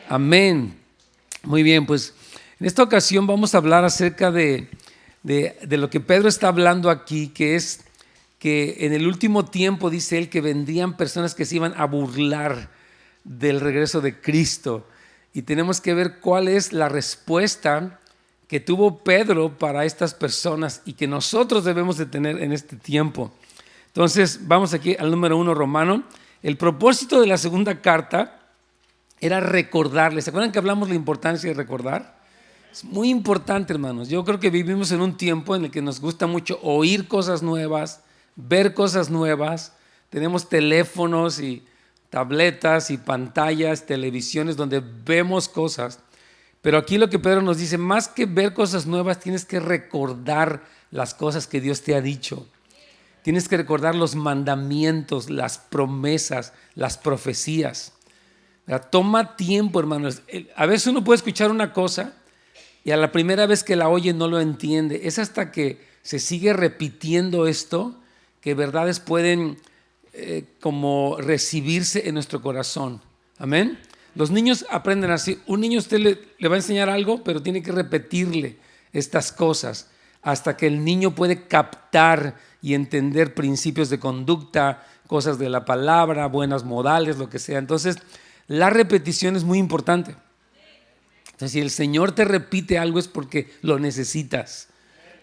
Amén. Muy bien, pues en esta ocasión vamos a hablar acerca de lo que Pedro está hablando aquí, que es que en el último tiempo, dice él, que vendrían personas que se iban a burlar del regreso de Cristo. Y tenemos que ver cuál es la respuesta que tuvo Pedro para estas personas y que nosotros debemos de tener en este tiempo. Entonces, vamos aquí al número 1, Romano. El propósito de la segunda carta era recordarles. ¿Se acuerdan que hablamos de la importancia de recordar? Es muy importante, hermanos. Yo creo que vivimos en un tiempo en el que nos gusta mucho oír cosas nuevas, ver cosas nuevas. Tenemos teléfonos y tabletas y pantallas, televisiones donde vemos cosas. Pero aquí lo que Pedro nos dice, más que ver cosas nuevas, tienes que recordar las cosas que Dios te ha dicho. Tienes que recordar los mandamientos, las promesas, las profecías. Toma tiempo, hermanos. A veces uno puede escuchar una cosa y a la primera vez que la oye no lo entiende. Es hasta que se sigue repitiendo esto que verdades pueden como recibirse en nuestro corazón. Amén. Los niños aprenden así. Un niño usted le va a enseñar algo, pero tiene que repetirle estas cosas hasta que el niño puede captar y entender principios de conducta, cosas de la palabra, buenos modales, lo que sea. Entonces, la repetición es muy importante. Entonces, si el Señor te repite algo es porque lo necesitas.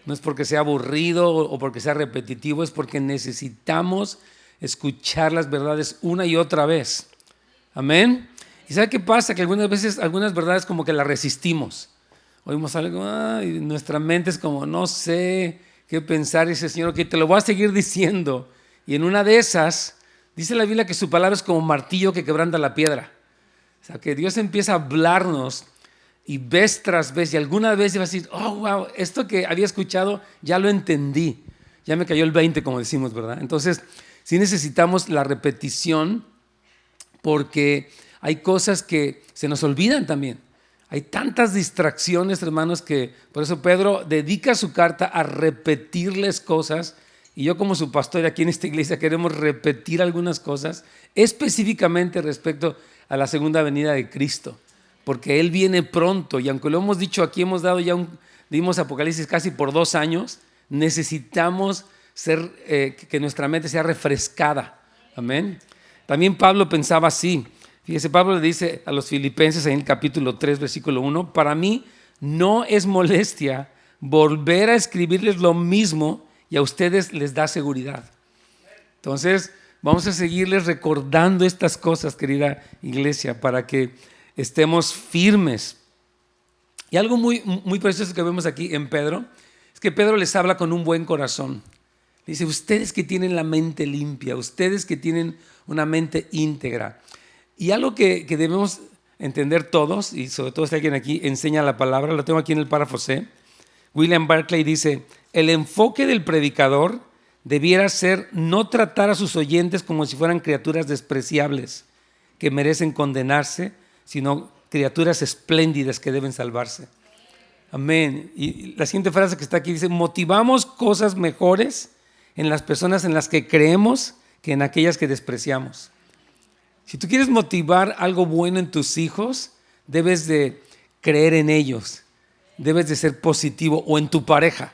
No es porque sea aburrido o porque sea repetitivo, es porque necesitamos escuchar las verdades una y otra vez. Amén. ¿Y sabe qué pasa? Que algunas veces, algunas verdades como que las resistimos. Oímos algo y nuestra mente es como, no sé qué pensar. Y dice, Señor, que te lo voy a seguir diciendo. Y en una de esas, dice la Biblia que su palabra es como martillo que quebranta la piedra. O sea, que Dios empieza a hablarnos y vez tras vez, y alguna vez va a decir, oh, wow, esto que había escuchado ya lo entendí. Ya me cayó el 20, como decimos, ¿verdad? Entonces, sí necesitamos la repetición porque hay cosas que se nos olvidan también. Hay tantas distracciones, hermanos, que por eso Pedro dedica su carta a repetirles cosas. Y yo como su pastor aquí en esta iglesia queremos repetir algunas cosas específicamente respecto a la segunda venida de Cristo, porque Él viene pronto y aunque lo hemos dicho aquí, hemos dado ya dimos Apocalipsis casi por 2 años, necesitamos que nuestra mente sea refrescada. Amén. También Pablo pensaba así. Fíjese, Pablo le dice a los filipenses en el capítulo 3, versículo 1, para mí no es molestia volver a escribirles lo mismo y a ustedes les da seguridad. Entonces, vamos a seguirles recordando estas cosas, querida iglesia, para que estemos firmes. Y algo muy, muy precioso que vemos aquí en Pedro, es que Pedro les habla con un buen corazón. Dice, ustedes que tienen la mente limpia, ustedes que tienen una mente íntegra. Y algo que debemos entender todos, y sobre todo si alguien aquí enseña la palabra, lo tengo aquí en el párrafo C. William Barclay dice, el enfoque del predicador debiera ser no tratar a sus oyentes como si fueran criaturas despreciables que merecen condenarse, sino criaturas espléndidas que deben salvarse. Amén. Y la siguiente frase que está aquí dice, motivamos cosas mejores en las personas en las que creemos que en aquellas que despreciamos. Si tú quieres motivar algo bueno en tus hijos, debes de creer en ellos, debes de ser positivo, o en tu pareja.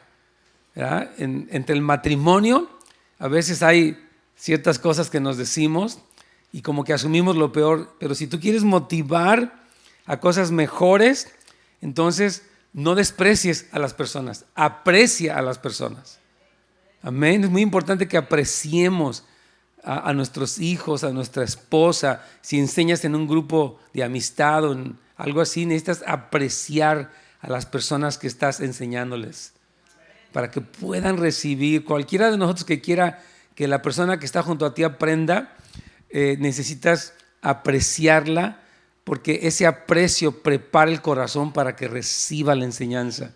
Entre el matrimonio, a veces hay ciertas cosas que nos decimos y como que asumimos lo peor, pero si tú quieres motivar a cosas mejores, entonces no desprecies a las personas, aprecia a las personas. Amén. Es muy importante que apreciemos a nuestros hijos, a nuestra esposa. Si enseñas en un grupo de amistad o en algo así, necesitas apreciar a las personas que estás enseñándoles para que puedan recibir. Cualquiera de nosotros que quiera que la persona que está junto a ti aprenda, necesitas apreciarla, porque ese aprecio prepara el corazón para que reciba la enseñanza.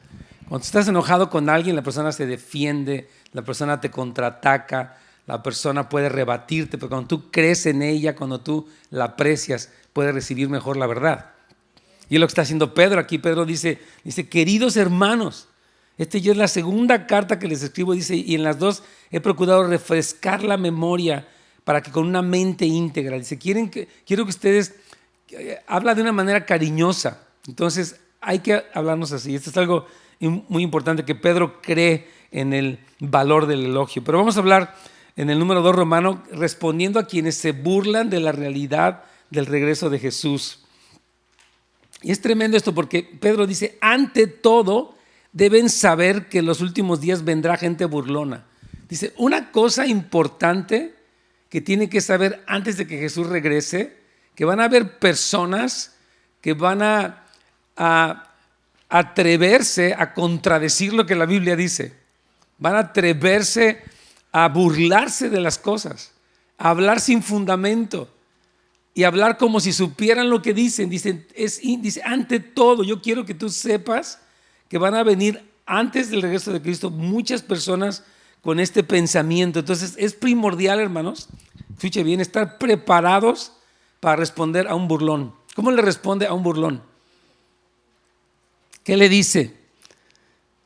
Cuando estás enojado con alguien, la persona se defiende, la persona te contraataca, la persona puede rebatirte, pero cuando tú crees en ella, cuando tú la aprecias, puedes recibir mejor la verdad. Y es lo que está haciendo Pedro aquí. Pedro dice, queridos hermanos, esta ya es la segunda carta que les escribo, dice, y en las dos he procurado refrescar la memoria para que con una mente íntegra, dice, quiero que ustedes habla de una manera cariñosa. Entonces hay que hablarnos así. Esto es algo muy importante, que Pedro cree en el valor del elogio. Pero vamos a hablar en el número 2 romano, respondiendo a quienes se burlan de la realidad del regreso de Jesús. Y es tremendo esto, porque Pedro dice: ante todo deben saber que en los últimos días vendrá gente burlona. Dice, una cosa importante que tiene que saber antes de que Jesús regrese, que van a haber personas que van a atreverse a contradecir lo que la Biblia dice. Van a atreverse a burlarse de las cosas, a hablar sin fundamento y hablar como si supieran lo que dicen. Dice, ante todo, yo quiero que tú sepas que van a venir antes del regreso de Cristo muchas personas con este pensamiento. Entonces es primordial, hermanos, escuche bien, estar preparados para responder a un burlón. ¿Cómo le responde a un burlón? ¿Qué le dice?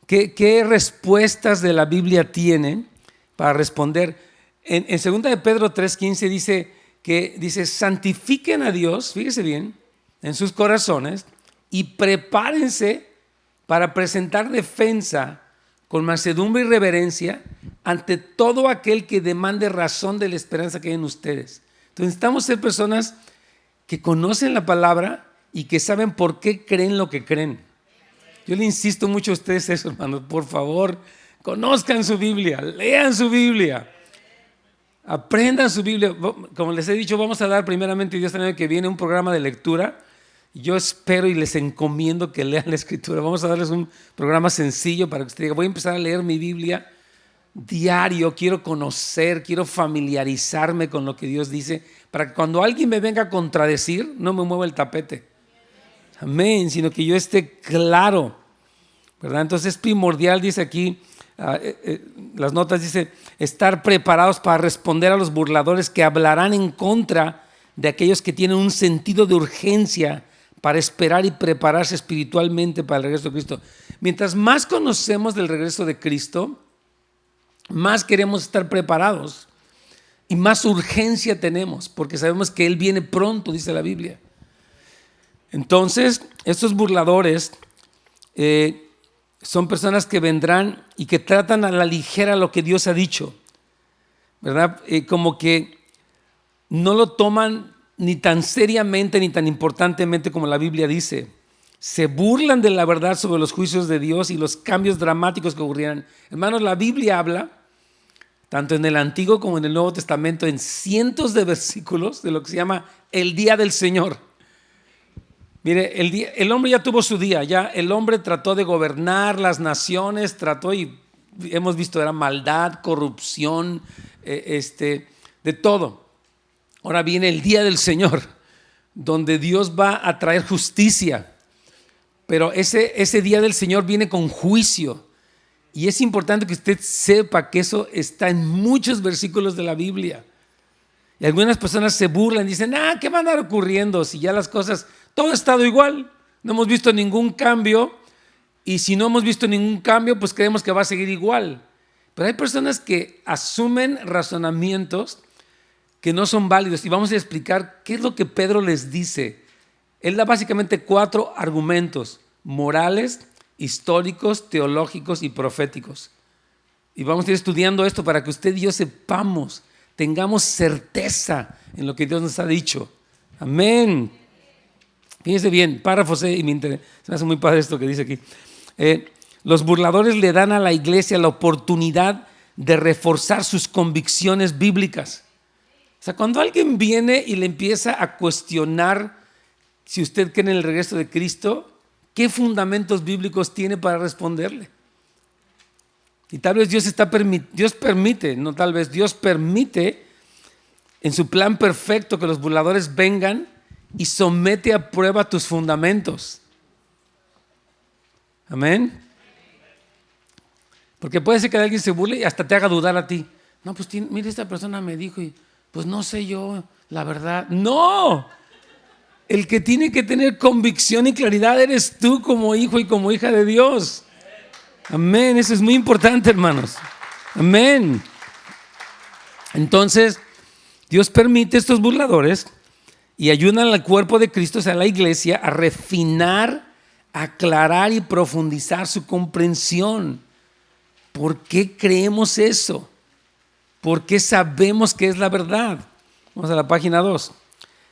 ¿Qué respuestas de la Biblia tiene para responder? En 2 de Pedro 3:15 dice, santifiquen a Dios, fíjese bien, en sus corazones y prepárense para presentar defensa con mansedumbre y reverencia ante todo aquel que demande razón de la esperanza que hay en ustedes. Entonces necesitamos ser personas que conocen la palabra y que saben por qué creen lo que creen. Yo le insisto mucho a ustedes eso, hermanos, por favor, conozcan su Biblia, lean su Biblia, aprendan su Biblia. Como les he dicho, vamos a dar primeramente, Dios, el año que viene, un programa de lectura. Yo espero y les encomiendo que lean la Escritura. Vamos a darles un programa sencillo para que usted diga, voy a empezar a leer mi Biblia diario, quiero conocer, quiero familiarizarme con lo que Dios dice, para que cuando alguien me venga a contradecir, no me mueva el tapete. Amén, sino que yo esté claro, ¿verdad? Entonces es primordial, dice aquí, las notas dice, estar preparados para responder a los burladores que hablarán en contra de aquellos que tienen un sentido de urgencia para esperar y prepararse espiritualmente para el regreso de Cristo. Mientras más conocemos del regreso de Cristo, más queremos estar preparados y más urgencia tenemos, porque sabemos que Él viene pronto, dice la Biblia. Entonces, estos burladores son personas que vendrán y que tratan a la ligera lo que Dios ha dicho, ¿verdad? Como que no lo toman ni tan seriamente ni tan importantemente como la Biblia dice. Se burlan de la verdad sobre los juicios de Dios y los cambios dramáticos que ocurrirán. Hermanos, la Biblia habla, tanto en el Antiguo como en el Nuevo Testamento, en cientos de versículos de lo que se llama el día del Señor. Mire, el hombre ya tuvo su día, ya el hombre trató de gobernar las naciones, trató, y hemos visto, era maldad, corrupción, de todo. Ahora viene el día del Señor, donde Dios va a traer justicia, pero ese día del Señor viene con juicio, y es importante que usted sepa que eso está en muchos versículos de la Biblia. Y algunas personas se burlan y dicen, ¿qué va a andar ocurriendo si ya las cosas, todo ha estado igual? No hemos visto ningún cambio, y si no hemos visto ningún cambio, pues creemos que va a seguir igual. Pero hay personas que asumen razonamientos que no son válidos, y vamos a explicar qué es lo que Pedro les dice. Él da básicamente 4 argumentos: morales, históricos, teológicos y proféticos. Y vamos a ir estudiando esto para que usted y yo sepamos, tengamos certeza en lo que Dios nos ha dicho. Amén. Fíjense bien, párrafo C, y se me hace muy padre esto que dice aquí. Los burladores le dan a la iglesia la oportunidad de reforzar sus convicciones bíblicas. O sea, cuando alguien viene y le empieza a cuestionar si usted cree en el regreso de Cristo, ¿qué fundamentos bíblicos tiene para responderle? Y tal vez Dios permite en su plan perfecto que los burladores vengan y somete a prueba tus fundamentos. Amén. Porque puede ser que alguien se burle y hasta te haga dudar a ti. No, pues mire, esta persona me dijo y pues no sé yo, la verdad. No, el que tiene que tener convicción y claridad eres tú como hijo y como hija de Dios. Amén, eso es muy importante, hermanos. Amén. Entonces, Dios permite estos burladores y ayudan al cuerpo de Cristo, o sea, a la iglesia, a refinar, aclarar y profundizar su comprensión. ¿Por qué creemos eso? ¿Por qué sabemos que es la verdad? Vamos a la página 2.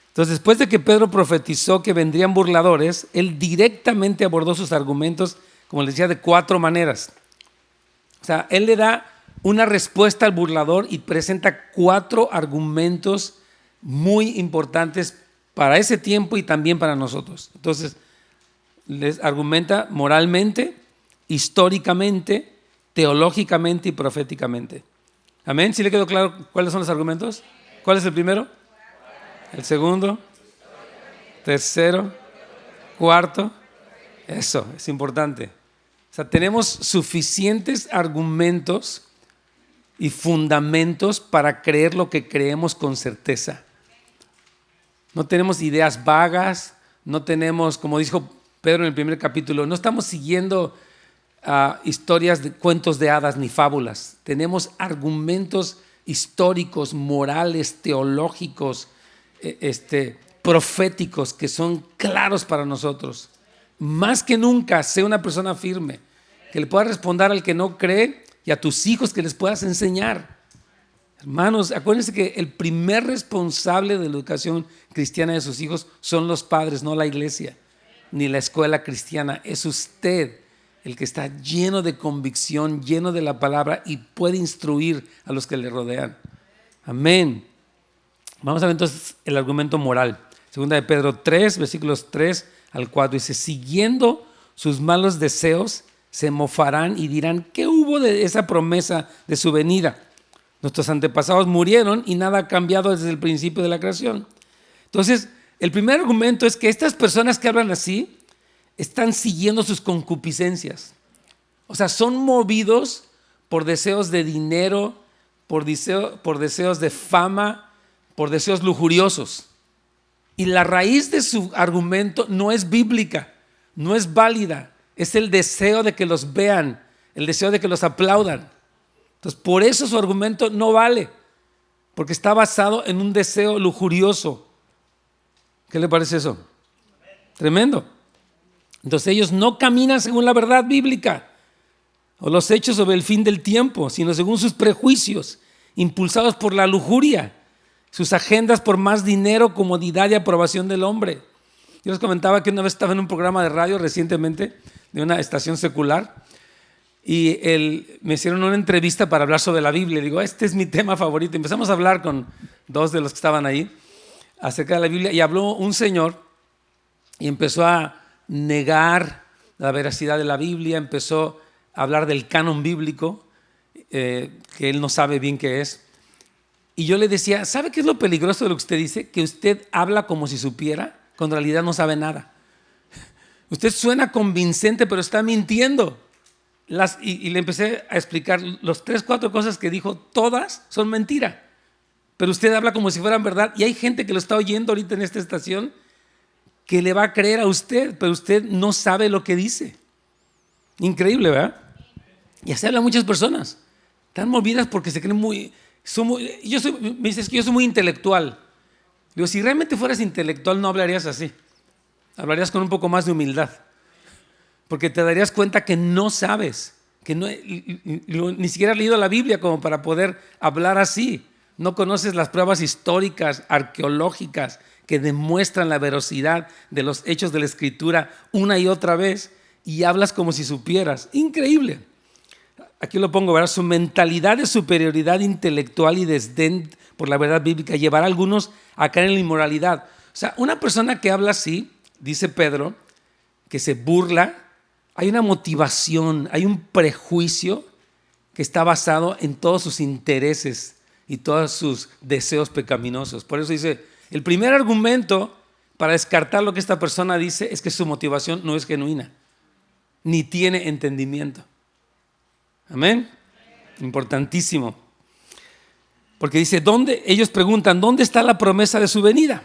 Entonces, después de que Pedro profetizó que vendrían burladores, él directamente abordó sus argumentos, como les decía, de 4 maneras. O sea, él le da una respuesta al burlador y presenta 4 argumentos muy importantes para ese tiempo y también para nosotros. Entonces, les argumenta moralmente, históricamente, teológicamente y proféticamente. ¿Amén? ¿Sí le quedó claro cuáles son los argumentos? ¿Cuál es el primero? ¿El segundo? ¿Tercero? ¿Cuarto? Eso es importante. O sea, tenemos suficientes argumentos y fundamentos para creer lo que creemos con certeza. No tenemos ideas vagas, no tenemos, como dijo Pedro en el primer capítulo, no estamos siguiendo historias de cuentos de hadas ni fábulas. Tenemos argumentos históricos, morales, teológicos, proféticos que son claros para nosotros. Más que nunca, sé una persona firme, que le pueda responder al que no cree y a tus hijos que les puedas enseñar. Hermanos, acuérdense que el primer responsable de la educación cristiana de sus hijos son los padres, no la iglesia, ni la escuela cristiana. Es usted el que está lleno de convicción, lleno de la palabra y puede instruir a los que le rodean. Amén. Vamos a ver entonces el argumento moral. Segunda de Pedro 3, versículos 3 al 4, dice: siguiendo sus malos deseos, se mofarán y dirán: ¿qué hubo de esa promesa de su venida? Nuestros antepasados murieron y nada ha cambiado desde el principio de la creación. Entonces, el primer argumento es que estas personas que hablan así están siguiendo sus concupiscencias. O sea, son movidos por deseos de dinero, por deseos de fama, por deseos lujuriosos. Y la raíz de su argumento no es bíblica, no es válida. Es el deseo de que los vean, el deseo de que los aplaudan. Entonces, por eso su argumento no vale, porque está basado en un deseo lujurioso. ¿Qué le parece eso? Tremendo. Entonces ellos no caminan según la verdad bíblica o los hechos sobre el fin del tiempo, sino según sus prejuicios, impulsados por la lujuria, sus agendas por más dinero, comodidad y aprobación del hombre. Yo les comentaba que una vez estaba en un programa de radio recientemente de una estación secular y me hicieron una entrevista para hablar sobre la Biblia. Digo, este es mi tema favorito. Empezamos a hablar con 2 de los que estaban ahí acerca de la Biblia y habló un señor y empezó a negar la veracidad de la Biblia, empezó a hablar del canon bíblico, que él no sabe bien qué es. Y yo le decía, ¿sabe qué es lo peligroso de lo que usted dice? Que usted habla como si supiera, cuando en realidad no sabe nada. Usted suena convincente, pero está mintiendo. Y le empecé a explicar los 3, 4 cosas que dijo, todas son mentira. Pero usted habla como si fueran verdad. Y hay gente que lo está oyendo ahorita en esta estación que le va a creer a usted, pero usted no sabe lo que dice. Increíble, ¿verdad? Y así hablan muchas personas. Están movidas porque se creen me dices que yo soy muy intelectual. Digo, si realmente fueras intelectual no hablarías así. Hablarías con un poco más de humildad. Porque te darías cuenta que no sabes, que ni siquiera has leído la Biblia como para poder hablar así. No conoces las pruebas históricas, arqueológicas, que demuestran la veracidad de los hechos de la Escritura una y otra vez y hablas como si supieras. Increíble. Aquí lo pongo, ¿verdad? Su mentalidad de superioridad intelectual y desdén por la verdad bíblica llevará a algunos a caer en la inmoralidad. O sea, una persona que habla así, dice Pedro, que se burla, hay una motivación, hay un prejuicio que está basado en todos sus intereses y todos sus deseos pecaminosos. Por eso dice, el primer argumento para descartar lo que esta persona dice es que su motivación no es genuina, ni tiene entendimiento. Amén. Importantísimo. Porque dice, ellos preguntan, ¿dónde está la promesa de su venida?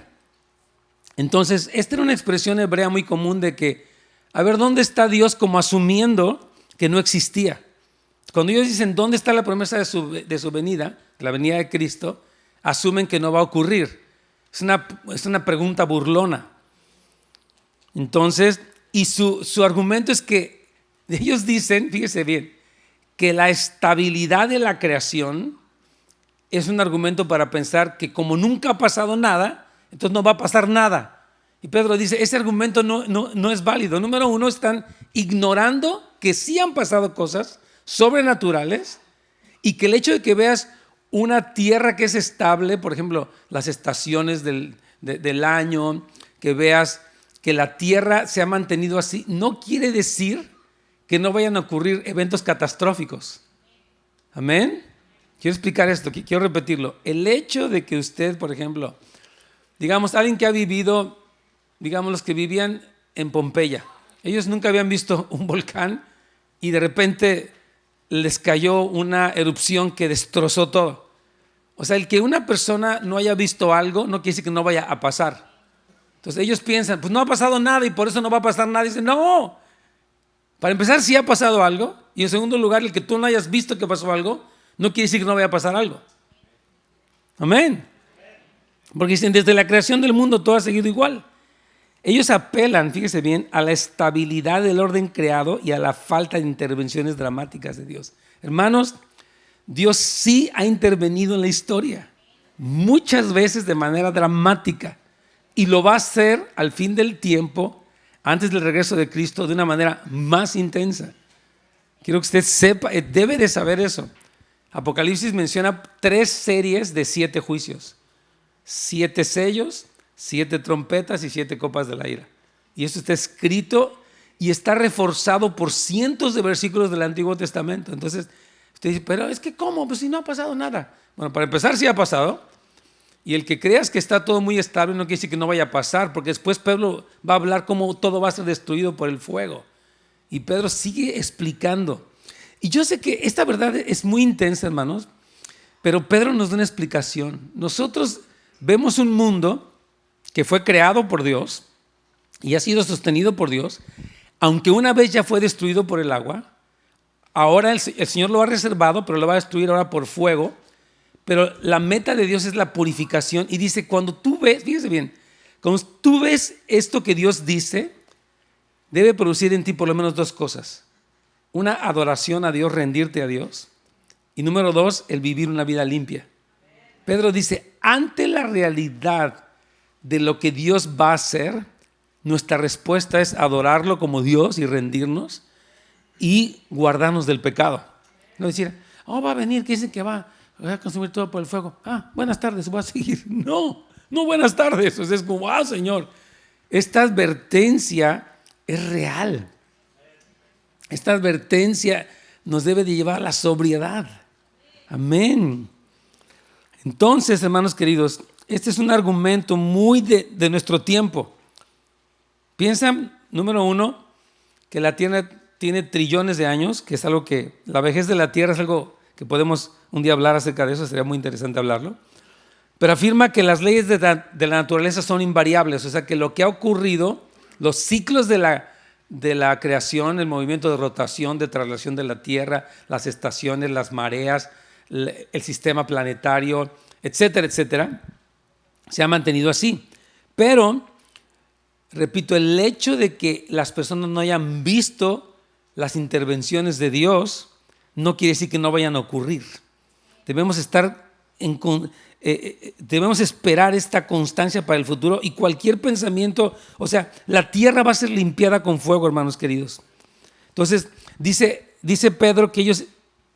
Entonces, esta era una expresión hebrea muy común de que, a ver, ¿dónde está Dios? Como asumiendo que no existía. Cuando ellos dicen, ¿dónde está la promesa de su venida? La venida de Cristo, asumen que no va a ocurrir. Es una pregunta burlona. Entonces, y su argumento es que ellos dicen, fíjese bien, que la estabilidad de la creación es un argumento para pensar que como nunca ha pasado nada, entonces no va a pasar nada. Y Pedro dice, ese argumento no es válido. Número uno, están ignorando que sí han pasado cosas sobrenaturales y que el hecho de que veas una tierra que es estable, por ejemplo, las estaciones del año, que veas que la tierra se ha mantenido así, no quiere decir que no vayan a ocurrir eventos catastróficos. Amén. Quiero explicar esto, quiero repetirlo. El hecho de que usted, por ejemplo, digamos, alguien que ha vivido, digamos, los que vivían en Pompeya, ellos nunca habían visto un volcán y de repente les cayó una erupción que destrozó todo. O sea, el que una persona no haya visto algo no quiere decir que no vaya a pasar. Entonces ellos piensan, pues no ha pasado nada y por eso no va a pasar nada. Y dicen, no, para empezar sí ha pasado algo, y en segundo lugar, el que tú no hayas visto que pasó algo no quiere decir que no vaya a pasar algo. Amén. Porque dicen, desde la creación del mundo todo ha seguido igual. Ellos apelan, fíjese bien, a la estabilidad del orden creado y a la falta de intervenciones dramáticas de Dios. Hermanos, Dios sí ha intervenido en la historia, muchas veces de manera dramática, y lo va a hacer al fin del tiempo, antes del regreso de Cristo, de una manera más intensa. Quiero que usted sepa, debe de saber eso. Apocalipsis menciona 3 series de 7 juicios, 7 sellos, 7 trompetas y 7 copas de la ira. Y eso está escrito y está reforzado por cientos de versículos del Antiguo Testamento. Entonces, usted dice, pero es que ¿cómo? Pues si no ha pasado nada. Bueno, para empezar sí ha pasado. Y el que creas que está todo muy estable no quiere decir que no vaya a pasar, porque después Pedro va a hablar cómo todo va a ser destruido por el fuego. Y Pedro sigue explicando. Y yo sé que esta verdad es muy intensa, hermanos, pero Pedro nos da una explicación. Nosotros vemos un mundo que fue creado por Dios y ha sido sostenido por Dios, aunque una vez ya fue destruido por el agua. Ahora el Señor lo ha reservado, pero lo va a destruir ahora por fuego. Pero la meta de Dios es la purificación. Y dice, cuando tú ves, fíjese bien, cuando tú ves esto que Dios dice, debe producir en ti por lo menos 2 cosas. Una, adoración a Dios, rendirte a Dios. Y número 2, el vivir una vida limpia. Pedro dice, ante la realidad de lo que Dios va a hacer, nuestra respuesta es adorarlo como Dios y rendirnos y guardarnos del pecado. No decir, va a venir, que dicen que va a consumir todo por el fuego. Buenas tardes, voy a seguir. No buenas tardes. O sea, es como, Señor, esta advertencia es real. Esta advertencia nos debe de llevar a la sobriedad. Amén. Entonces, hermanos queridos, este es un argumento muy de nuestro tiempo. Piensa, número 1, que la Tierra tiene trillones de años, que es algo que, la vejez de la Tierra es algo que podemos un día hablar acerca de eso, sería muy interesante hablarlo. Pero afirma que las leyes de la naturaleza son invariables, o sea que lo que ha ocurrido, los ciclos de la creación, el movimiento de rotación, de traslación de la Tierra, las estaciones, las mareas, el sistema planetario, etcétera, etcétera, se ha mantenido así. Pero, repito, el hecho de que las personas no hayan visto las intervenciones de Dios no quiere decir que no vayan a ocurrir. Debemos esperar esta constancia para el futuro y cualquier pensamiento, o sea, la tierra va a ser limpiada con fuego, hermanos queridos. Entonces, dice Pedro que ellos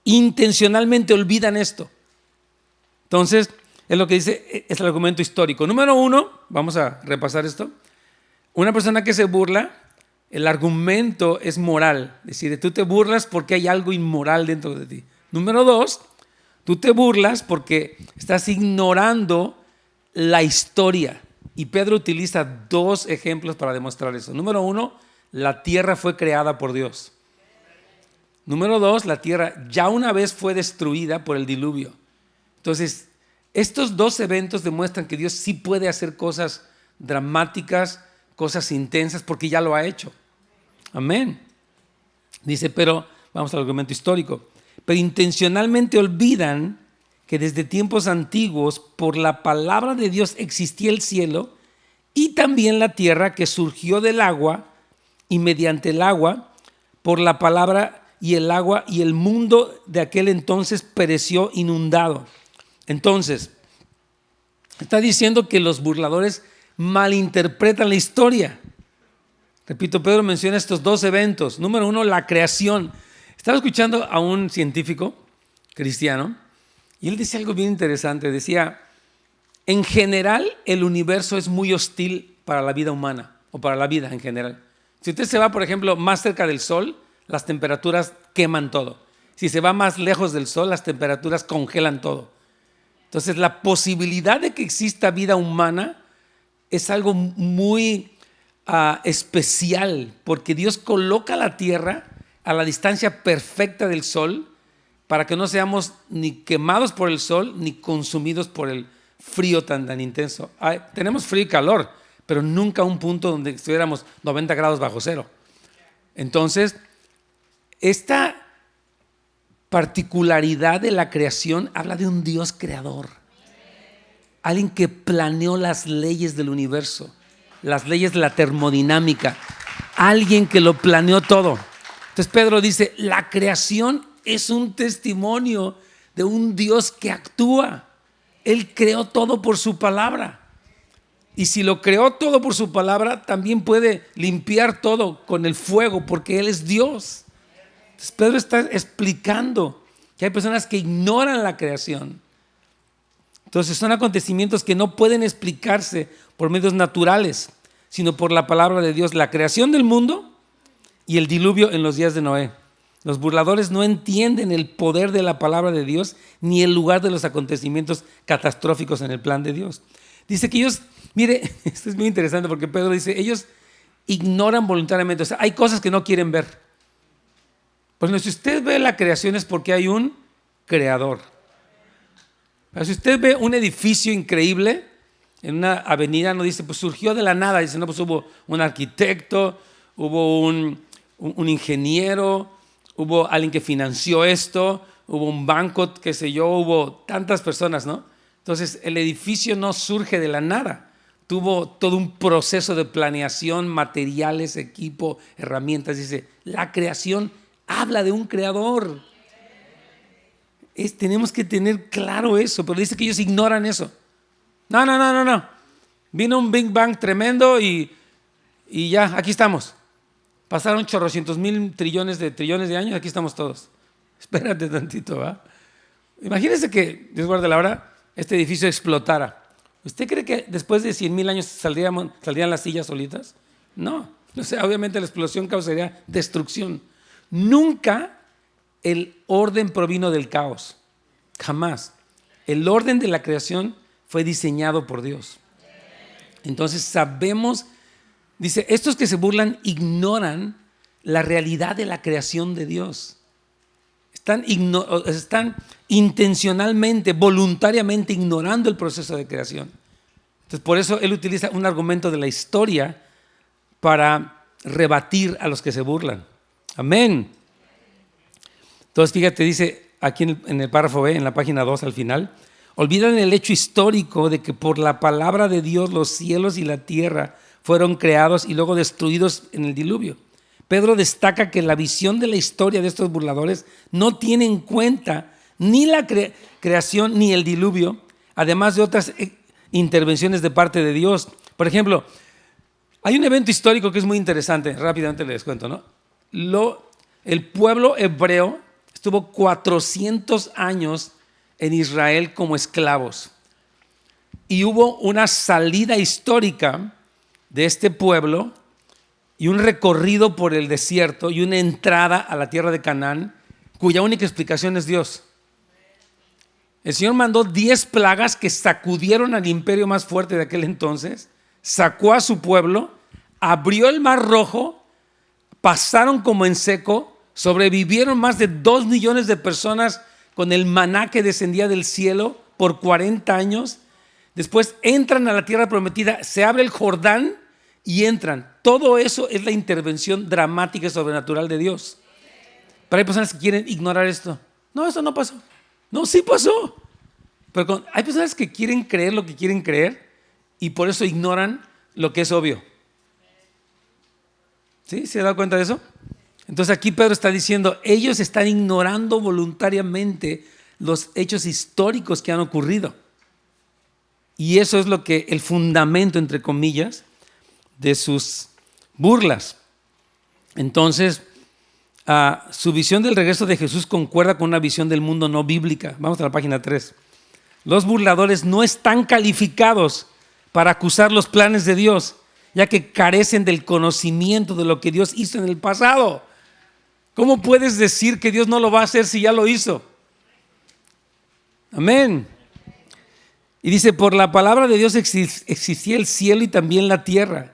intencionalmente olvidan esto. Entonces, es lo que dice, es el argumento histórico. Número 1, vamos a repasar esto. Una persona que se burla, el argumento es moral. Es decir, tú te burlas porque hay algo inmoral dentro de ti. Número 2, tú te burlas porque estás ignorando la historia. Y Pedro utiliza 2 ejemplos para demostrar eso. Número 1, la tierra fue creada por Dios. Número 2, la tierra ya una vez fue destruida por el diluvio. Entonces, estos 2 eventos demuestran que Dios sí puede hacer cosas dramáticas, cosas intensas, porque ya lo ha hecho. Amén. Dice, pero, vamos al argumento histórico, pero intencionalmente olvidan que desde tiempos antiguos por la palabra de Dios existía el cielo y también la tierra que surgió del agua y mediante el agua por la palabra y el agua y el mundo de aquel entonces pereció inundado. Entonces, está diciendo que los burladores malinterpretan la historia. Repito, Pedro menciona estos dos eventos. Número uno, la creación. Estaba escuchando a un científico cristiano y él decía algo bien interesante. Decía, en general el universo es muy hostil para la vida humana o para la vida en general. Si usted se va, por ejemplo, más cerca del sol, las temperaturas queman todo. Si se va más lejos del sol, las temperaturas congelan todo. Entonces, la posibilidad de que exista vida humana es algo muy especial, porque Dios coloca la tierra a la distancia perfecta del sol para que no seamos ni quemados por el sol ni consumidos por el frío tan intenso. Tenemos frío y calor, pero nunca a un punto donde estuviéramos 90 grados bajo cero. Entonces, esta particularidad de la creación habla de un Dios creador, alguien que planeó las leyes del universo, las leyes de la termodinámica, alguien que lo planeó todo. Entonces Pedro dice, la creación es un testimonio de un Dios que actúa. Él creó todo por su palabra. Y si lo creó todo por su palabra, también puede limpiar todo con el fuego, porque Él es Dios. Entonces Pedro está explicando que hay personas que ignoran la creación. Entonces son acontecimientos que no pueden explicarse por medios naturales, sino por la palabra de Dios. La creación del mundo y el diluvio en los días de Noé. Los burladores no entienden el poder de la palabra de Dios ni el lugar de los acontecimientos catastróficos en el plan de Dios. Dice que ellos, mire, esto es muy interesante porque Pedro dice, ellos ignoran voluntariamente, o sea, hay cosas que no quieren ver. Pues no, si usted ve la creación es porque hay un creador. Pero si usted ve un edificio increíble en una avenida, no dice, pues surgió de la nada, dice, no, pues hubo un arquitecto, hubo un ingeniero, hubo alguien que financió esto, hubo un banco, qué sé yo, hubo tantas personas, ¿no? Entonces el edificio no surge de la nada, tuvo todo un proceso de planeación, materiales, equipo, herramientas. Dice, la creación habla de un creador. Tenemos que tener claro eso, pero dice que ellos ignoran eso. No. Vino un Big Bang tremendo y ya, aquí estamos. Pasaron chorrocientos mil trillones de años, aquí estamos todos. Espérate tantito, ¿va? Imagínense que, Dios guarde la hora, este edificio explotara. ¿Usted cree que después de 100,000 años saldrían las sillas solitas? No. O sea, obviamente la explosión causaría destrucción. Nunca el orden provino del caos. Jamás. El orden de la creación fue diseñado por Dios. Entonces sabemos, dice, estos que se burlan ignoran la realidad de la creación de Dios. Están intencionalmente, voluntariamente ignorando el proceso de creación. Entonces, por eso él utiliza un argumento de la historia para rebatir a los que se burlan. Amén. Entonces, fíjate, dice aquí en el párrafo B, en la página 2 al final, olvidan el hecho histórico de que por la palabra de Dios los cielos y la tierra fueron creados y luego destruidos en el diluvio. Pedro destaca que la visión de la historia de estos burladores no tiene en cuenta ni la creación ni el diluvio, además de otras intervenciones de parte de Dios. Por ejemplo, hay un evento histórico que es muy interesante, rápidamente les cuento, ¿no? El pueblo hebreo estuvo 400 años en Israel como esclavos y hubo una salida histórica de este pueblo y un recorrido por el desierto y una entrada a la tierra de Canaán, cuya única explicación es Dios. El Señor mandó 10 plagas que sacudieron al imperio más fuerte de aquel entonces, sacó a su pueblo, abrió el mar Rojo, pasaron como en seco, sobrevivieron más de 2 millones de personas con el maná que descendía del cielo por 40 años. Después entran a la tierra prometida, se abre el Jordán y entran. Todo eso es la intervención dramática y sobrenatural de Dios. Pero hay personas que quieren ignorar esto. No, eso no pasó. No, sí pasó. Pero hay personas que quieren creer lo que quieren creer y por eso ignoran lo que es obvio. ¿Sí? ¿Se ha dado cuenta de eso? Entonces aquí Pedro está diciendo, ellos están ignorando voluntariamente los hechos históricos que han ocurrido. Y eso es el fundamento, entre comillas, de sus burlas. Entonces, su visión del regreso de Jesús concuerda con una visión del mundo no bíblica. Vamos a la página 3. Los burladores no están calificados para acusar los planes de Dios, ya que carecen del conocimiento de lo que Dios hizo en el pasado. ¿Cómo puedes decir que Dios no lo va a hacer si ya lo hizo? Amén. Y dice, por la palabra de Dios existía el cielo y también la tierra.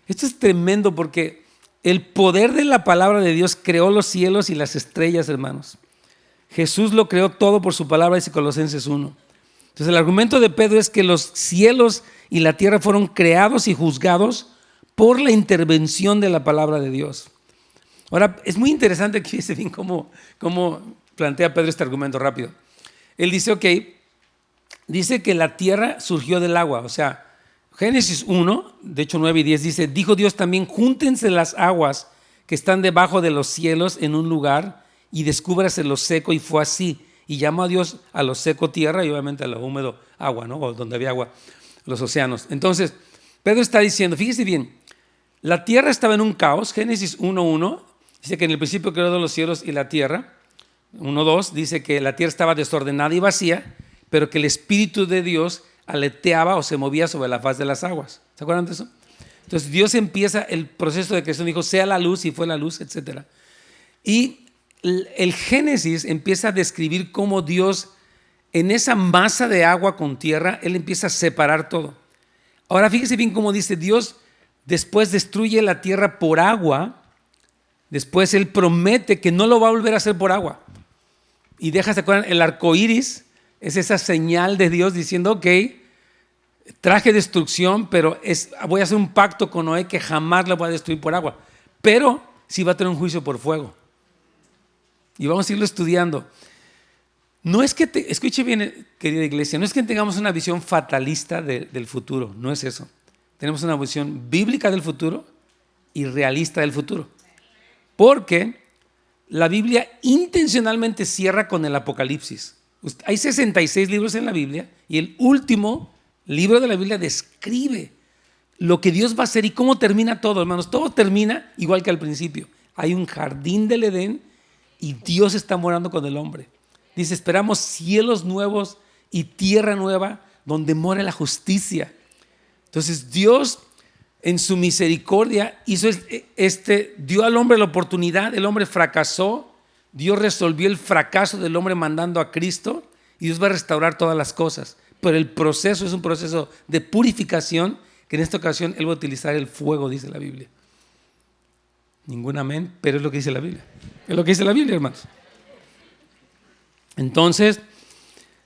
Esto es tremendo porque el poder de la palabra de Dios creó los cielos y las estrellas, hermanos. Jesús lo creó todo por su palabra, dice Colosenses 1. Entonces el argumento de Pedro es que los cielos y la tierra fueron creados y juzgados por la intervención de la palabra de Dios. Ahora, es muy interesante que fíjese bien cómo plantea Pedro este argumento rápido. Él dice, dice que la tierra surgió del agua. O sea, Génesis 1, de hecho 9 y 10 dice, dijo Dios también, júntense las aguas que están debajo de los cielos en un lugar y descúbrase lo seco, y fue así. Y llamó a Dios a lo seco tierra y obviamente a lo húmedo agua, ¿no? O donde había agua, los océanos. Entonces, Pedro está diciendo, fíjese bien, la tierra estaba en un caos. Génesis 1:1 dice que en el principio creó los cielos y la tierra. 1:2 dice que la tierra estaba desordenada y vacía, pero que el Espíritu de Dios aleteaba o se movía sobre la faz de las aguas. ¿Se acuerdan de eso? Entonces Dios empieza el proceso de creación, dijo, sea la luz, y fue la luz, etc. Y el Génesis empieza a describir cómo Dios, en esa masa de agua con tierra, Él empieza a separar todo. Ahora fíjese bien cómo dice Dios, después destruye la tierra por agua, después Él promete que no lo va a volver a hacer por agua. Y ¿se acuerdan? El arco iris es esa señal de Dios diciendo, traje destrucción, pero voy a hacer un pacto con Noé que jamás lo voy a destruir por agua, pero sí va a tener un juicio por fuego. Y vamos a irlo estudiando. No es que, escuche bien, querida iglesia, no es que tengamos una visión fatalista del futuro, no es eso. Tenemos una visión bíblica del futuro y realista del futuro. Porque la Biblia intencionalmente cierra con el Apocalipsis. Hay 66 libros en la Biblia y el último libro de la Biblia describe lo que Dios va a hacer y cómo termina todo, hermanos. Todo termina igual que al principio. Hay un jardín del Edén y Dios está morando con el hombre. Dice, esperamos cielos nuevos y tierra nueva donde mora la justicia. Entonces Dios, en su misericordia, dio al hombre la oportunidad. El hombre fracasó. Dios resolvió el fracaso del hombre mandando a Cristo y Dios va a restaurar todas las cosas. Pero el proceso es un proceso de purificación que en esta ocasión Él va a utilizar el fuego, dice la Biblia. Ningún amén, pero es lo que dice la Biblia. Es lo que dice la Biblia, hermanos. Entonces,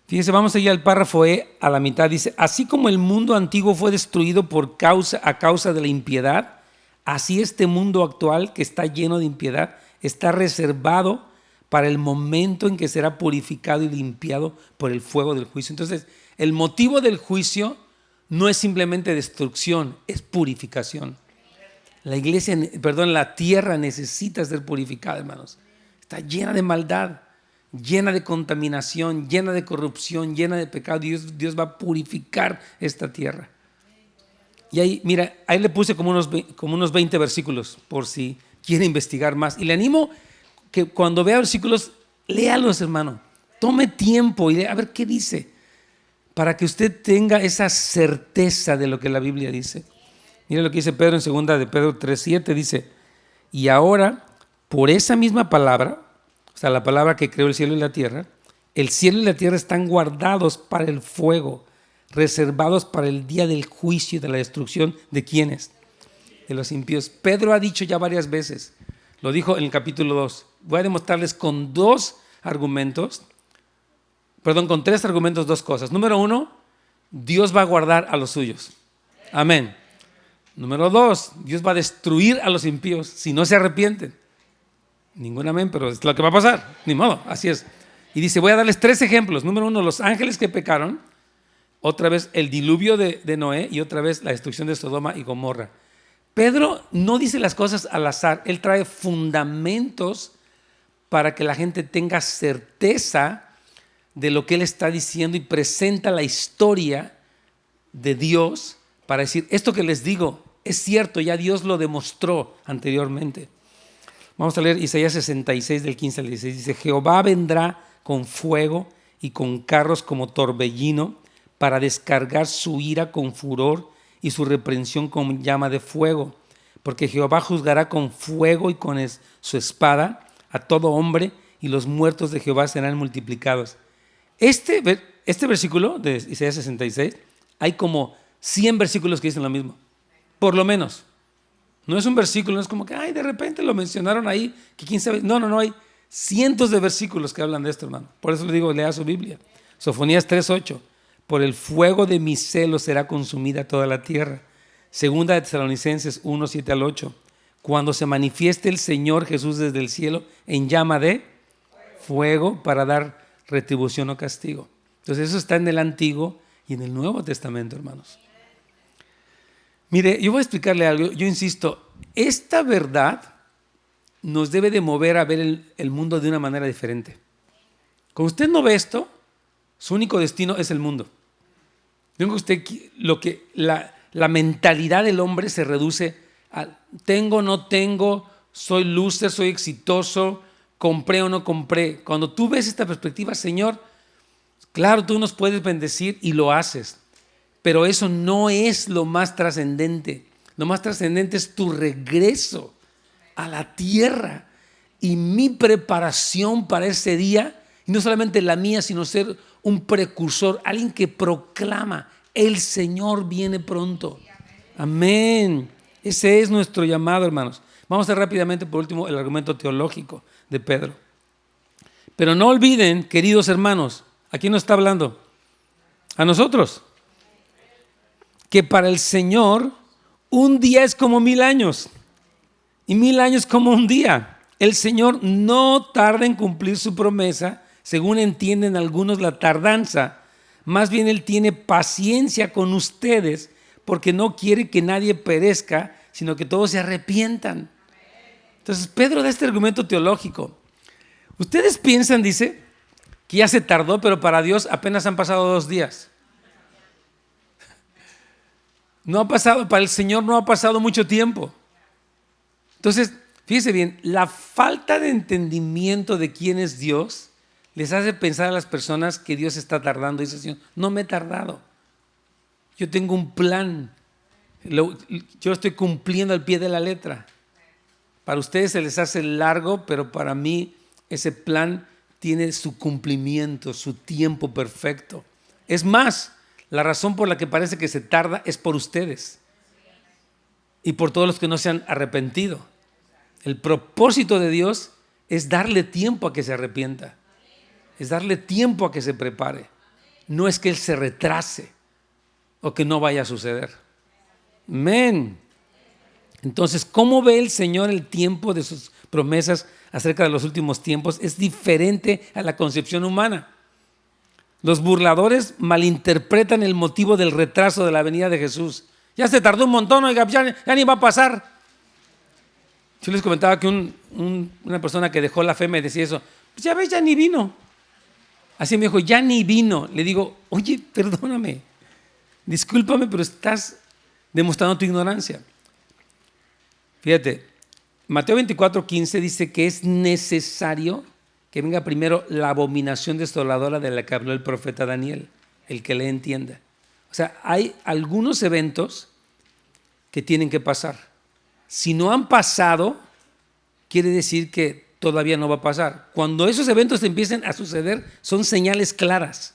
fíjense, vamos allá al párrafo E, a la mitad. Dice, así como el mundo antiguo fue destruido a causa de la impiedad, así este mundo actual que está lleno de impiedad está reservado para el momento en que será purificado y limpiado por el fuego del juicio. Entonces, el motivo del juicio no es simplemente destrucción, es purificación. La tierra necesita ser purificada, hermanos. Está llena de maldad, llena de contaminación, llena de corrupción, llena de pecado. Dios va a purificar esta tierra. Y ahí, mira, ahí le puse como unos 20 versículos por si quiere investigar más. Y le animo que cuando vea versículos, léalos, hermano. Tome tiempo y lea a ver qué dice, para que usted tenga esa certeza de lo que la Biblia dice. Mira lo que dice Pedro en 2 de Pedro 3:7, dice, y ahora, por esa misma palabra, o sea, la palabra que creó el cielo y la tierra, el cielo y la tierra están guardados para el fuego, reservados para el día del juicio y de la destrucción. ¿De quiénes? De los impíos. Pedro ha dicho ya varias veces, lo dijo en el capítulo 2, voy a demostrarles con con 3 argumentos, 2 cosas. Número 1, Dios va a guardar a los suyos. Amén. Número 2, Dios va a destruir a los impíos si no se arrepienten. Ningún amén, pero es lo que va a pasar. Ni modo, así es. Y dice, voy a darles 3 ejemplos. Número 1, los ángeles que pecaron. Otra vez el diluvio de Noé y otra vez la destrucción de Sodoma y Gomorra. Pedro no dice las cosas al azar, él trae fundamentos para que la gente tenga certeza de lo que él está diciendo y presenta la historia de Dios para decir, esto que les digo es cierto, ya Dios lo demostró anteriormente. Vamos a leer Isaías 66 del 15 al 16, dice, Jehová vendrá con fuego y con carros como torbellino, para descargar su ira con furor y su reprensión con llama de fuego. Porque Jehová juzgará con fuego y con su espada a todo hombre, y los muertos de Jehová serán multiplicados. Este versículo de Isaías 66, hay como 100 versículos que dicen lo mismo, por lo menos. No es un versículo, no es como que de repente lo mencionaron ahí, que quién sabe. No, hay cientos de versículos que hablan de esto, hermano. Por eso le digo, lea su Biblia. Sofonías 3:8. Por el fuego de mi celo será consumida toda la tierra. Segunda de Tesalonicenses 1:7 al 8. Cuando se manifieste el Señor Jesús desde el cielo en llama de fuego para dar retribución o castigo. Entonces eso está en el Antiguo y en el Nuevo Testamento, hermanos. Mire, yo voy a explicarle algo. Yo insisto, esta verdad nos debe de mover a ver el mundo de una manera diferente. Cuando usted no ve esto, su único destino es el mundo. La mentalidad del hombre se reduce a tengo, no tengo, soy loser, soy exitoso, compré o no compré. Cuando tú ves esta perspectiva, Señor, claro, tú nos puedes bendecir y lo haces, pero eso no es lo más trascendente. Lo más trascendente es tu regreso a la tierra y mi preparación para ese día, y no solamente la mía, sino ser un precursor, alguien que proclama, el Señor viene pronto. Amén. Ese es nuestro llamado, hermanos. Vamos a ver rápidamente, por último, el argumento teológico de Pedro. Pero no olviden, queridos hermanos, ¿a quién nos está hablando? A nosotros. Que para el Señor un día es como 1000 años y 1000 años como un día. El Señor no tarda en cumplir su promesa, según entienden algunos la tardanza. Más bien Él tiene paciencia con ustedes porque no quiere que nadie perezca, sino que todos se arrepientan. Entonces Pedro da este argumento teológico. Ustedes piensan, dice, que ya se tardó, pero para Dios apenas han pasado 2 días. No ha pasado, para el Señor no ha pasado mucho tiempo. Entonces, fíjese bien, la falta de entendimiento de quién es Dios les hace pensar a las personas que Dios está tardando. Dice el Señor, no me he tardado. Yo tengo un plan. Yo estoy cumpliendo al pie de la letra. Para ustedes se les hace largo, pero para mí ese plan tiene su cumplimiento, su tiempo perfecto. Es más, la razón por la que parece que se tarda es por ustedes y por todos los que no se han arrepentido. El propósito de Dios es darle tiempo a que se arrepienta, es darle tiempo a que se prepare. No es que Él se retrase o que no vaya a suceder. Amén. Entonces, ¿cómo ve el Señor el tiempo de sus promesas acerca de los últimos tiempos? Es diferente a la concepción humana. Los burladores malinterpretan el motivo del retraso de la venida de Jesús. Ya se tardó un montón, oiga, ya ni va a pasar. Yo les comentaba que una persona que dejó la fe me decía eso. Pues ya ves, ya ni vino. Así me dijo, ya ni vino. Le digo, oye, perdóname, discúlpame, pero estás demostrando tu ignorancia. Fíjate, Mateo 24:15 dice que es necesario que venga primero la abominación desoladora de la que habló el profeta Daniel, el que le entienda. O sea, hay algunos eventos que tienen que pasar. Si no han pasado, quiere decir que todavía no va a pasar. Cuando esos eventos empiecen a suceder, son señales claras,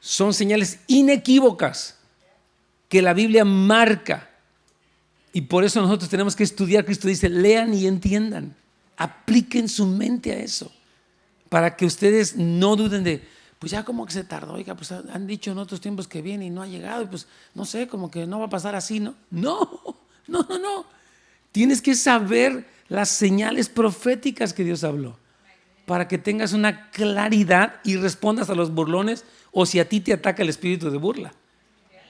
son señales inequívocas que la Biblia marca. Y por eso nosotros tenemos que estudiar. Cristo dice, lean y entiendan, apliquen su mente a eso, para que ustedes no duden de, pues ya como que se tardó, oiga, pues han dicho en otros tiempos que viene y no ha llegado, y pues no sé, como que no va a pasar así, ¿no? No. Tienes que saber las señales proféticas que Dios habló. para que tengas una claridad y respondas a los burlones o si a ti te ataca el espíritu de burla.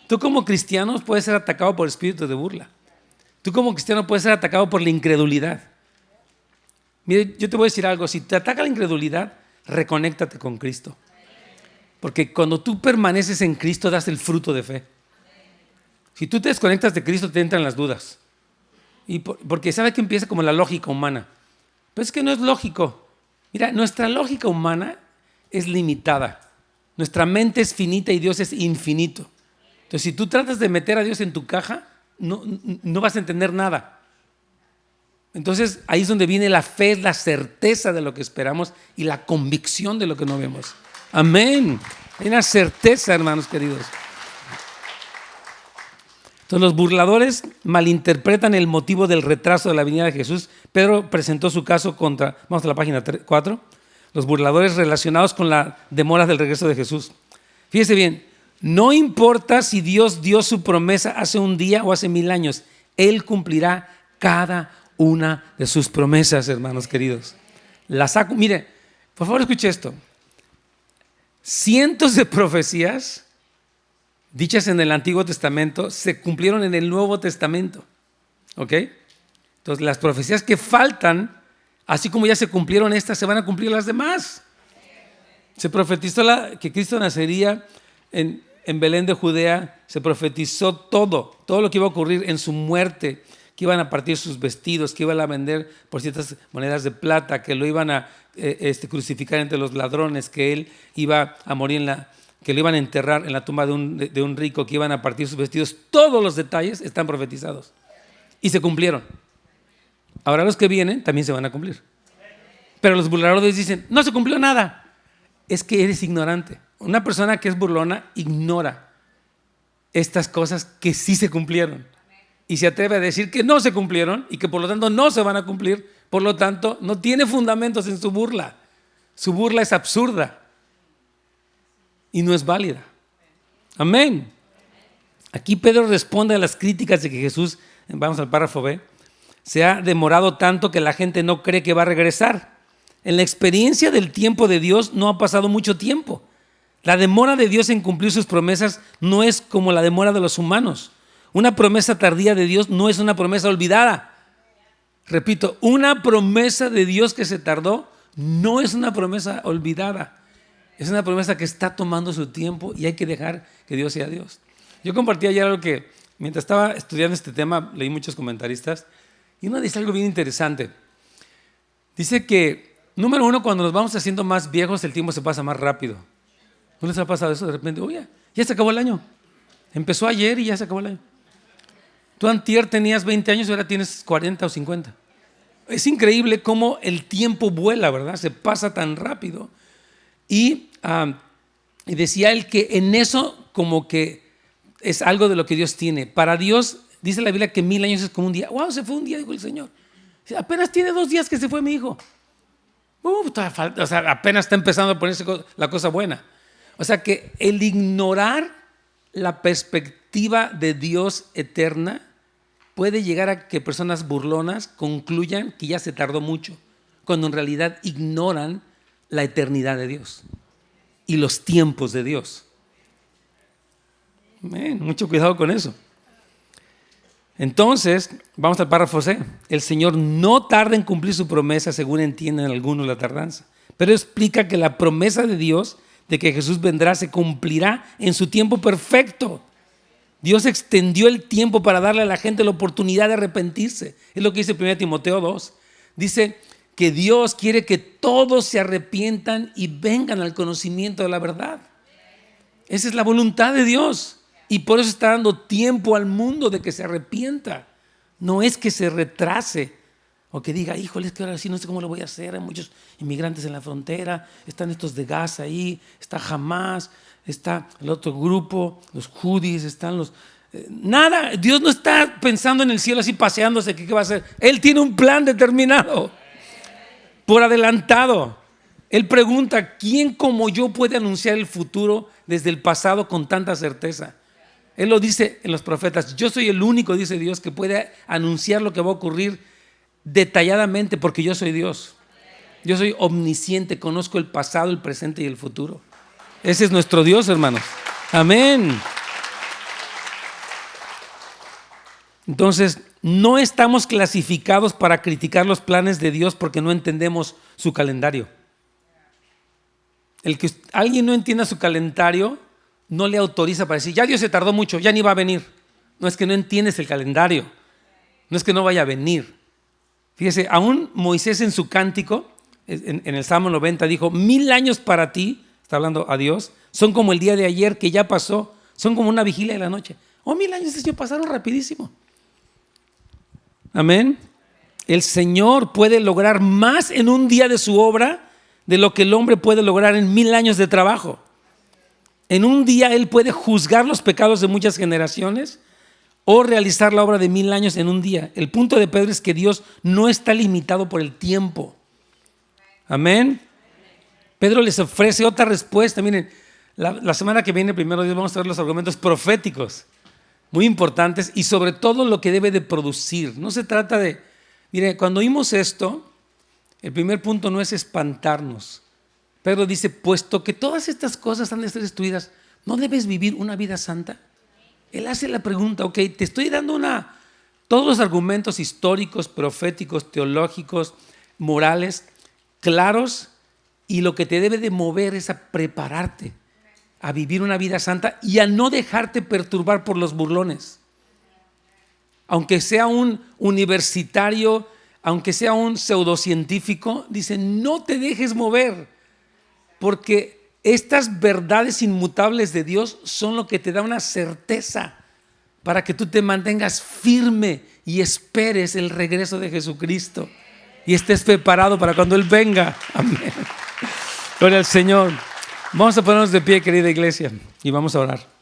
Tú como cristiano puedes ser atacado por el espíritu de burla. Tú como cristiano puedes ser atacado por la incredulidad. Mire, yo te voy a decir algo, si te ataca la incredulidad, reconéctate con Cristo. Porque cuando tú permaneces en Cristo, das el fruto de fe. Si tú te desconectas de Cristo, te entran las dudas. Porque sabe que empieza como la lógica humana. Pero es que no es lógico. Mira, nuestra lógica humana es limitada. Nuestra mente es finita y Dios es infinito. Entonces, si tú tratas de meter a Dios en tu caja, no vas a entender nada. Entonces, ahí es donde viene la fe, es la certeza de lo que esperamos y la convicción de lo que no vemos. Amén. Hay una certeza, hermanos queridos. Entonces, los burladores malinterpretan el motivo del retraso de la venida de Jesús. Pedro presentó su caso contra, vamos a la página 4, los burladores relacionados con la demora del regreso de Jesús. Fíjese bien, no importa si Dios dio su promesa hace un día o hace 1000 años, Él cumplirá cada una de sus promesas, hermanos queridos. Mire, por favor escuche esto. Cientos de profecías dichas en el Antiguo Testamento se cumplieron en el Nuevo Testamento. ¿Ok? Entonces las profecías que faltan, así como ya se cumplieron estas, se van a cumplir las demás. Se profetizó que Cristo nacería en Belén de Judea, se profetizó todo lo que iba a ocurrir en su muerte, que iban a partir sus vestidos, que iban a vender por ciertas monedas de plata, que lo iban a crucificar entre los ladrones, que él iba a morir que lo iban a enterrar en la tumba de un rico, que iban a partir sus vestidos. Todos los detalles están profetizados y se cumplieron. Ahora los que vienen también se van a cumplir. Pero los burladores dicen, no se cumplió nada. Es que eres ignorante. Una persona que es burlona ignora estas cosas que sí se cumplieron y se atreve a decir que no se cumplieron y que por lo tanto no se van a cumplir. Por lo tanto, no tiene fundamentos en su burla. Su burla es absurda y no es válida. Amén. Aquí Pedro responde a las críticas de que Jesús, vamos al párrafo B, se ha demorado tanto que la gente no cree que va a regresar. En la experiencia del tiempo de Dios no ha pasado mucho tiempo. La demora de Dios en cumplir sus promesas no es como la demora de los humanos. Una promesa tardía de Dios no es una promesa olvidada. Repito, una promesa de Dios que se tardó no es una promesa olvidada. Es una promesa que está tomando su tiempo y hay que dejar que Dios sea Dios. Yo compartí ayer algo que, mientras estaba estudiando este tema, leí muchos comentaristas y uno dice algo bien interesante. Dice que, número uno, cuando nos vamos haciendo más viejos, el tiempo se pasa más rápido. ¿No les ha pasado eso de repente? Oye, ya se acabó el año. Empezó ayer y ya se acabó el año. Tú antier tenías 20 años y ahora tienes 40 o 50. Es increíble cómo el tiempo vuela, ¿verdad? Se pasa tan rápido. Y decía él que en eso como que es algo de lo que Dios tiene. Para Dios, dice la Biblia que 1000 años es como un día. ¡Wow! Se fue un día, dijo el Señor. Apenas tiene 2 días que se fue mi hijo. O sea, apenas está empezando a ponerse la cosa buena. O sea que el ignorar la perspectiva de Dios eterna puede llegar a que personas burlonas concluyan que ya se tardó mucho, cuando en realidad ignoran la eternidad de Dios y los tiempos de Dios. Mucho cuidado con eso. Entonces, vamos al párrafo C. El Señor no tarda en cumplir su promesa, según entienden algunos la tardanza, pero explica que la promesa de Dios de que Jesús vendrá se cumplirá en su tiempo perfecto. Dios extendió el tiempo para darle a la gente la oportunidad de arrepentirse. Es lo que dice 1 Timoteo 2. Dice que Dios quiere que todos se arrepientan y vengan al conocimiento de la verdad. Esa es la voluntad de Dios. Y por eso está dando tiempo al mundo de que se arrepienta. No es que se retrase o que diga, híjole, es que ahora sí no sé cómo lo voy a hacer. Hay muchos inmigrantes en la frontera, están estos de Gaza ahí, está Hamas, está el otro grupo, los judíos, están los... nada, Dios no está pensando en el cielo así paseándose, ¿qué va a hacer? Él tiene un plan determinado, por adelantado. Él pregunta, ¿quién como yo puede anunciar el futuro desde el pasado con tanta certeza? Él lo dice en los profetas, yo soy el único, dice Dios, que puede anunciar lo que va a ocurrir detalladamente porque yo soy Dios. Yo soy omnisciente, conozco el pasado, el presente y el futuro. Ese es nuestro Dios, hermanos. Amén. Entonces, no estamos clasificados para criticar los planes de Dios porque no entendemos su calendario. El que alguien no entienda su calendario no le autoriza para decir, ya Dios se tardó mucho, ya ni va a venir. No es que no entiendes el calendario, no es que no vaya a venir. Fíjese, aún Moisés en su cántico, en el Salmo 90 dijo, 1000 años para ti, está hablando a Dios, son como el día de ayer que ya pasó, son como una vigilia de la noche. 1000 años, Señor, pasaron rapidísimo. Amén. El Señor puede lograr más en un día de su obra de lo que el hombre puede lograr en 1000 años de trabajo. En un día Él puede juzgar los pecados de muchas generaciones o realizar la obra de 1000 años en un día. El punto de Pedro es que Dios no está limitado por el tiempo. Amén. Pedro les ofrece otra respuesta. Miren, la semana que viene, primero Dios, vamos a ver los argumentos proféticos muy importantes y sobre todo lo que debe de producir. No se trata de, mire, cuando oímos esto, el primer punto no es espantarnos. Pedro dice, puesto que todas estas cosas han de ser destruidas, ¿no debes vivir una vida santa? Él hace la pregunta, ok, te estoy dando todos los argumentos históricos, proféticos, teológicos, morales, claros, y lo que te debe de mover es a prepararte a vivir una vida santa y a no dejarte perturbar por los burlones. Aunque sea un universitario, aunque sea un pseudocientífico, dice, no te dejes mover, porque estas verdades inmutables de Dios son lo que te da una certeza para que tú te mantengas firme y esperes el regreso de Jesucristo y estés preparado para cuando Él venga. Amén. Gloria al Señor. Vamos a ponernos de pie, querida iglesia, y vamos a orar.